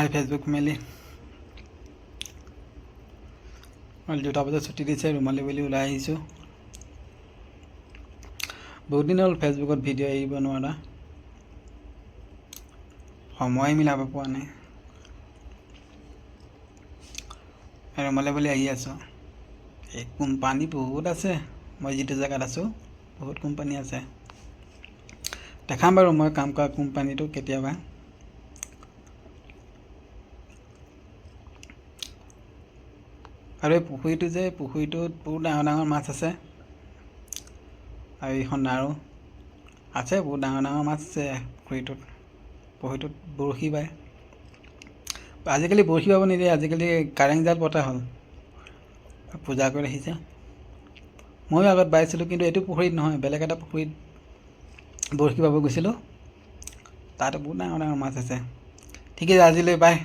হাই Facebook family already 2টা বজাত ছুটি দিছে ৰুমালী বুলি ওলাই আহিছোঁ বহুত দিন হ'ল ফেচবুকত ভিডিঅ' এৰিব নোৱাৰা সময় মিলাব পৰা নাই ৰুমালী বুলি আহি আছোঁ এই কোম্পানী বহুত আছে মই যিটো জেগাত আছোঁ বহুত কোম্পানী আছে দেখাম বাৰু মই কাম কৰা কোম্পানীটো কেতিয়াবা আৰু এই পুখুৰীটো যে পুখুৰীটোত বহুত ডাঙৰ ডাঙৰ মাছ আছে আৰু এইখন আৰু আছে বহুত ডাঙৰ ডাঙৰ মাছ আছে পুখুৰীটোত বৰশী বায় আজিকালি বৰশী বাব নিদিয়ে আজিকালি কাৰেং জাল পতা হ'ল পূজা কৰি ৰাখিছে ময়ো আগত বাইছিলোঁ কিন্তু এইটো পুখুৰীত নহয় বেলেগ এটা পুখুৰীত বৰশী বাব গৈছিলোঁ তাতে বহুত ডাঙৰ ডাঙৰ মাছ আছে ঠিক আছে আজিলৈ বাই